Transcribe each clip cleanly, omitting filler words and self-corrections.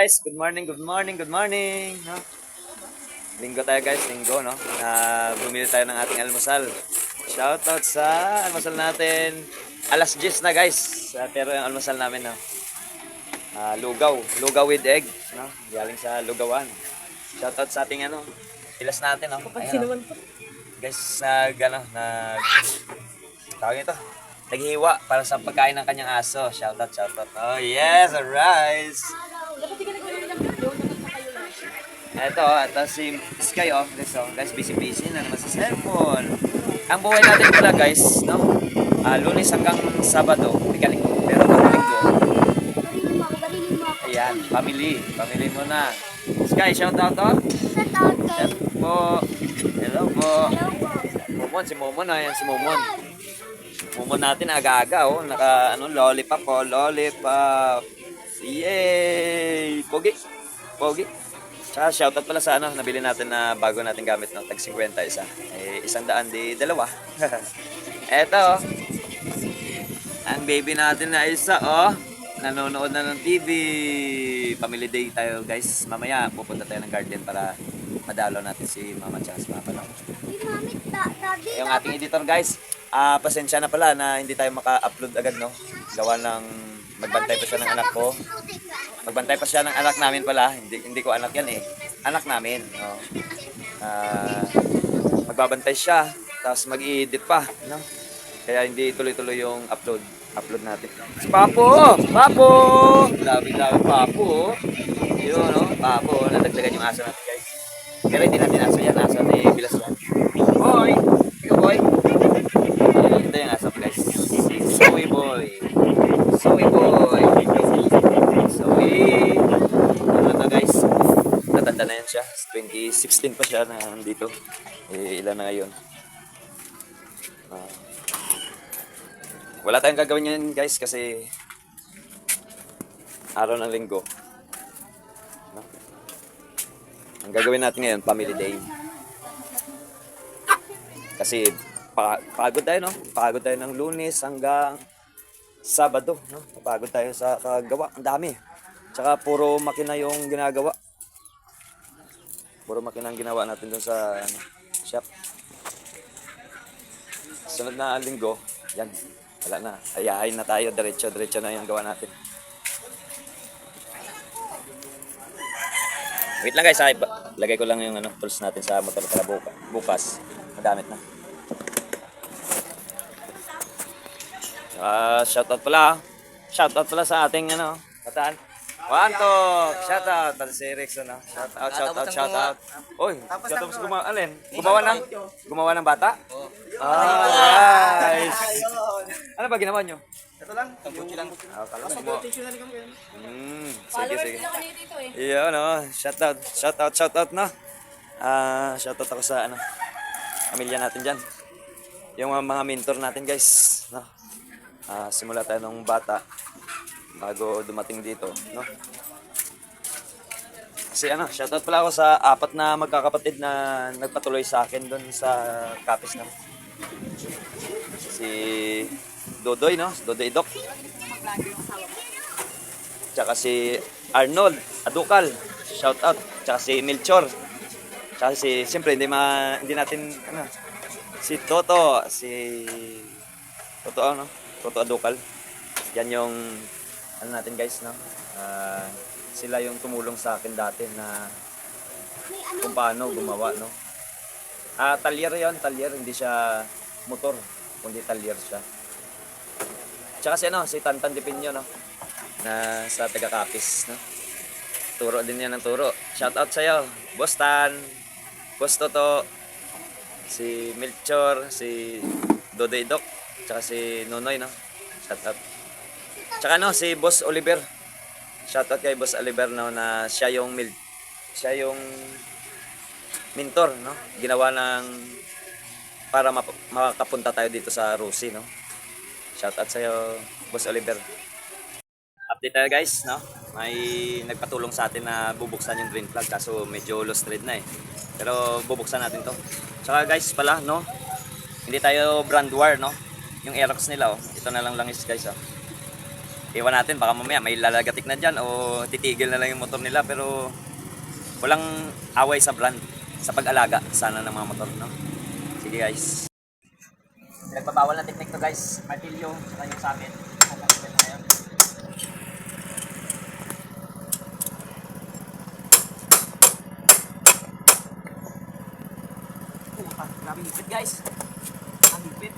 Guys, good morning, good morning, good morning. No? Linggo tayo guys, linggo, no? Bumili tayo ng ating almusal. Shoutout sa almusal natin. Alas 10 na guys. Pero yung almusal namin, no? Lugaw. Lugaw with egg, no? Galing sa lugawan. Shoutout sa ating ano, pilas natin, no? Ayan, no? Guys, tawag ito. Naghiwa para sa pagkain ng kanyang aso. Shoutout, shoutout. Oh yes, alright. Ito si Sky, oh. Guys, busy na naman sa cellphone. Ang buhay natin pala, guys, no? Lunes hanggang Sabado, pero pag linggo. Ayan, family muna. Sky, shoutout, oh. Shoutout po. Hello po. Momon, si Momon, ayan si Momon. Momon natin aga-aga, oh. Lollipop, oh. Lollipop. Yay! Pogi. Tsaka shoutout pala sa nabili natin na bago natin gamit, no? Tag 50 isa. 100 di dalawa. Eto, oh. Ang baby natin na isa, oh. Nanonood na ng TV. Family day tayo, guys. Mamaya pupunta tayo ng garden para madalo natin si Mama tsaka si Papa, no? Yung ating editor, guys. Pasensya na pala na hindi tayo maka-upload agad, no? Gawa ng magbantay pa siya ng anak ko. Magbantay pa siya ng anak namin pala. Hindi ko anak yan, eh. Anak namin, no? Magbabantay siya, tapos mag-i-edit pa, no? Kaya hindi tuloy-tuloy yung upload natin. Si Papo! Labi, Papo. Yun, no? Papo, nadagdagan yung aso natin, guys. Pero hindi natin aso yan. Aso ni Bilas yan. Boy! Ikaw, boy! Ito yung aso, guys. Si Zoe Boy. Zoe! Ano na, guys? Natanda na yan siya. 2016 pa siya na nandito. Ilan na ngayon. Wala tayong gagawin yan, guys, kasi araw ng linggo. No? Ang gagawin natin ngayon, family day. Kasi pagod tayo, no? Pagod tayo ng Lunes hanggang Sabado, no? Pagod tayo sa kagawa. Ang dami. Tsaka puro makina yung ginagawa. Puro makina ang ginawa natin dun sa shop. Sunod na linggo, yan. Wala na. Ayahin na tayo. Diretso na yung gawa natin. Wait lang, guys. Lagay ko lang yung tools natin sa motor para bukas. Magamit na. Shoutout pala sa ating kataan. Shoutout para si Rex, Shoutout. Oy, shoutout gumawa ng bata? Guys. Ano ba ginawa nyo? Ito lang, tabuchi lang. Sige. Iya, no. Shoutout, no. Shoutout ako sa pamilya natin diyan. Yung mga mentor natin, guys, no. Simula tayo nung bata bago dumating dito, no. Kasi shoutout pala ako sa 4 na magkakapatid na nagpatuloy sa akin doon sa Kapis na. Si Dodoy, no? Dodoy Idok. Tsaka si Arnold Adukal. Shoutout. Tsaka si Melchor. Tsaka siyempre hindi natin si Toto, Toto Adukal. Yan yung natin, guys, no? Sila yung tumulong sa akin dati na kung paano gumawa, no? Talyer hindi siya motor, kundi talyer siya. Tsaka si Tantan Dipinyo, no? Na sa taga-Kapis, no? Turo din yan ng turo. Shoutout sa'yo, Boss Tan, Boss Toto, si Melchor, si Dodoy Dok, tsaka si Nonoy, no? Shoutout. Tsaka si Boss Oliver. Shoutout kay Boss Oliver, no, na siya yung mentor, no? Ginawa para makapunta tayo dito sa Rusi, no? Shoutout sa iyo, Boss Oliver. Update tayo, guys, no? May nagpatulong sa atin na bubuksan yung green flag kaso medyo lost thread na, eh. Pero bubuksan natin 'to. Tsaka, guys, pala, no? Hindi tayo brand war, no? Yung Aerox nila, oh. Ito na lang langis, guys, oh. Iwan natin, baka mamaya may lalagatik na dyan o titigil na lang yung motor nila. Pero walang away sa brand, sa pag-alaga sana ng mga motor, no? Sige guys. Pinagbabawal na technique to guys. Martilyo, saka yung socket. Kukukupin na ngayon. Grabe hipit guys. Ang hipit.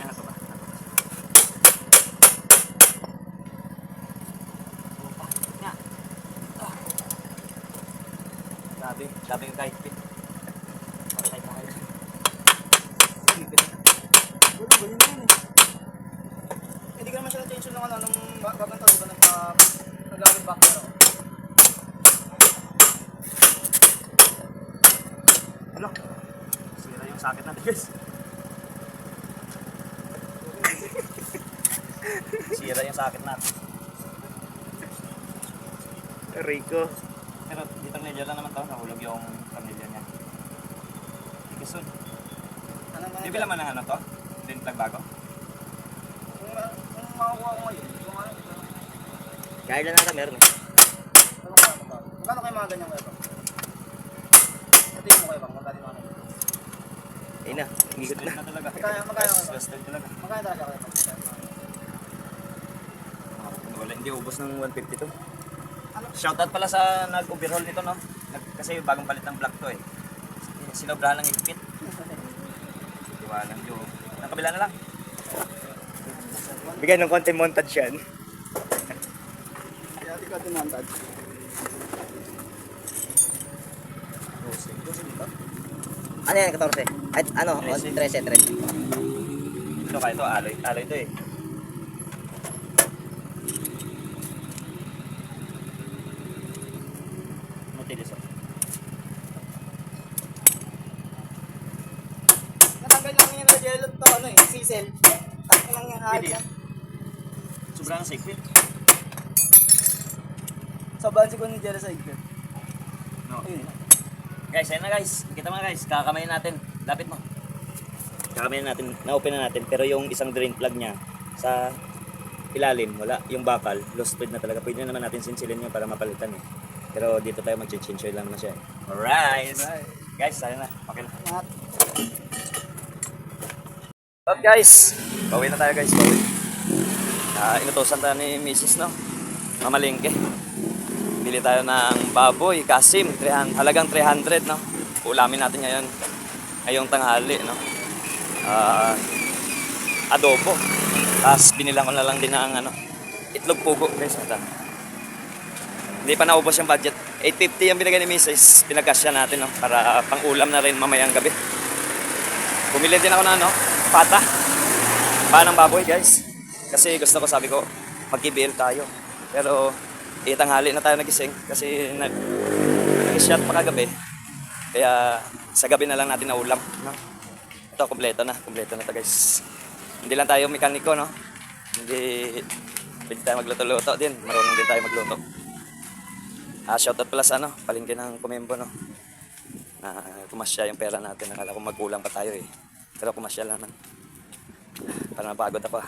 Ano to ba? Nga. Grabe yung kahipit. Patay tayo. Hipit na. Ganyan na yun eh. Hindi ka naman siya na-tension ng ano, nung bagantaw, diba nag-gamit back pero. Ano? Sira yung socket natin guys. Sira yung socket natin. Rico. Pero dito nilya lang naman to, nahulog yung pamilya niya. Tikisun. Di ba laman ng ano to? Din bago? Kung makukuha ko ngayon, yung ano? Kaya lang nata meron. Magkano kayo mga ganyang kayo? Sabihin mo kayo bang magkano yung ano? Ayun na, higot na. Talaga. Magkano kayo? Rusted talaga. Magkano talaga kayo? Wala, hindi ubos ng 150 to. Shoutout pala sa nag-overhaul nito, no? Kasi bagong palit ng black to eh. Sinobrahan ng higpit. Tiwalang yun. Ang kabila na lang. Bigyan ng konti montage yan. Kaya di ka tinantad. Ano yan, 14? At ano, 13. 13. Ito kaya ito, alloy. Alloy to eh. Matilis oh. Natanggal lang niya na jello to, ano eh, sisel. Takot lang yung hard Pwede. yan. Sobrang sikpit. Sobrang siguro ni jello sa igpit. No. Ayun. Guys, ayun na guys. Kita mo guys, kakamayin natin. Lapit mo. Kakamayin natin, na-open na natin. Pero yung isang drain plug niya sa ilalim, wala. Yung bakal, lost thread na talaga. Pwede na naman natin sinsilin yun para mapalitan eh. Pero dito tayo mag-change oil lang naman siya eh. Alright! Guys, ayun na. Okay na. Mat. But guys, bawi na tayo guys. Bawi. Inutosan tayo ni Mrs. no? Mamalingke. Bili tayo ng baboy, kasim, halagang 300, no? Ulamin natin ngayon, ngayong tanghali, no? Adobo. Tapos binilang ko na lang din ng ano, itlog pugo, guys. Ito. Hindi pa naubos yung budget. 850 yung binigay ni Mrs. Pinagkasya natin, no? Para pang-ulam na rin mamayang gabi. Bumili din ako ng ano, pata. Ng baboy, guys. Kasi gusto ko, sabi ko, mag-IBL tayo. Pero tanghali na tayo nagising kasi nag-shot pa kagabi. Kaya sa gabi na lang natin na ulam, no? Ito kompleto na to guys. Hindi lang tayo mekaniko, no? Hindi pwede tayo magluto-luto din. Marunong din tayo magluto. Shoutout pala sa ano, palengke ng Kumembo, no? Kumasya yung pera natin. Nakala ko magkulang pa tayo eh. Pero kumasya lang naman. Para mapagod ako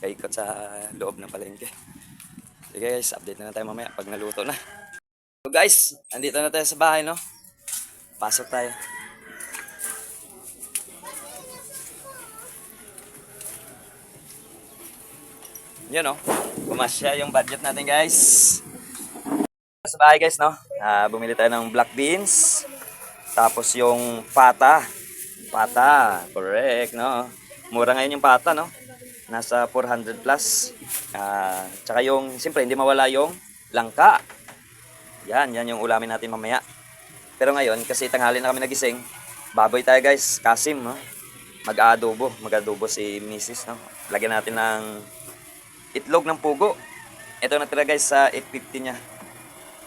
kaikot sa loob ng palengke. Sige guys, update na tayo mamaya pag naluto na. So guys, andito na tayo sa bahay, no? Pasok tayo. Yun, no? Pumasya yung budget natin, guys. Sa bahay, guys, no? Bumili tayo ng black beans. Tapos yung pata. Pata, correct, no? Mura ngayon yung pata, no? Nasa 400 plus. Tsaka yung, siyempre, hindi mawala yung langka. Yan yung ulamin natin mamaya. Pero ngayon, kasi tanghali na kami nagising, baboy tayo guys, kasim, no? Mag-adobo si Mrs., no? Lagyan natin ng itlog ng pugo. Ito natira guys sa 850 niya.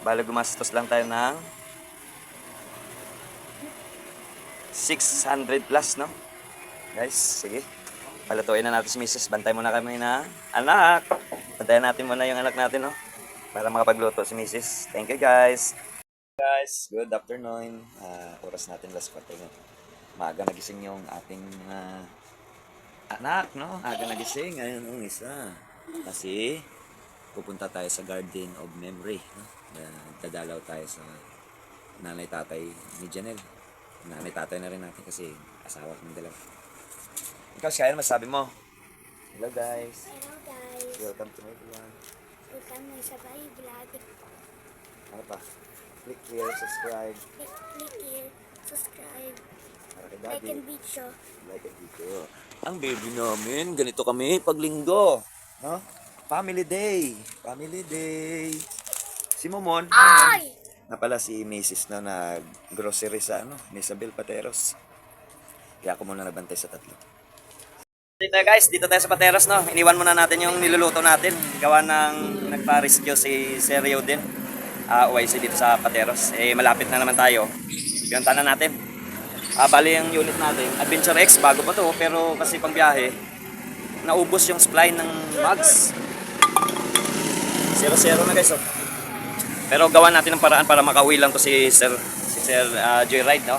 Bala gumastos lang tayo ng 600 plus, no? Guys, sige. Palutuin na natin si Mrs. Bantay muna kami na anak. Bantayan natin muna yung anak natin, no? Para makapagluto si Mrs. Thank you, guys. Guys, good afternoon. Oras natin last quarter na. Maaga nagising yung ating anak, no? Aga nagising. Ayun, yung isa. Kasi pupunta tayo sa Garden of Memory. No? Dadalaw tayo sa nanay tatay ni Janelle. Nanay tatay na rin natin kasi asawa kong dalawa. Ikaw, Sky, ano masabi mo? Hello guys. Hello guys, Welcome to my vlog. welcome na sa Bali Vlog. Ano pa? Click here, subscribe. Click here, subscribe, Para kay like Daddy. and video. Like and video. Ang baby namin, ganito kami pag linggo. No? Family day. Family day. Si Momon. Ay! Na pala si Mrs. na nag-grocery sa Isabel Pateros. Kaya ako muna nabantay sa tatlo. Dito guys, dito tayo sa Pateros, no? Iniwan muna natin yung niluluto natin. Gawa ng nagpa-rescue si Sergio din. OIC dito sa Pateros. Malapit na naman tayo. Pinunta na natin. Bali yung unit natin, Adventure X, bago pa to, pero kasi pang biyahe, naubos yung supply ng mags. 0-0 na guys, oh. Pero gawa natin ng paraan para makauwi lang to si Sir Joyride, no?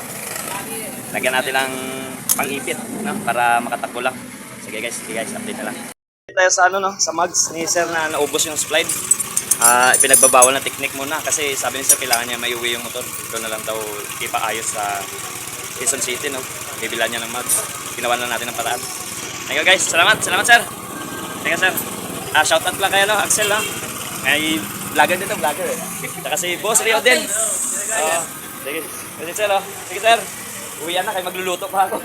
Lagyan natin ng pang-ipit, no? Para makatakbo lang. Sige guys, update na lang. Tayo sa sa mags ni Sir na naubos yung supply. Pinagbabawal na technique muna kasi sabi ni Sir kailangan niya maiuwi yung motor. Ito na lang daw ipaayos sa Quezon City, no? Bibilan niya ng mags. Ginawa na natin ng paraan. Thank you guys. Salamat Sir. Thank you Sir. Shoutout lang kayo, no? Axel, no? May vlogger dito, vlogger eh. Saka si Boss Rio din. Sige. Sige Sir, oh. Sige Sir. Uwian na kayo, magluluto pa ako.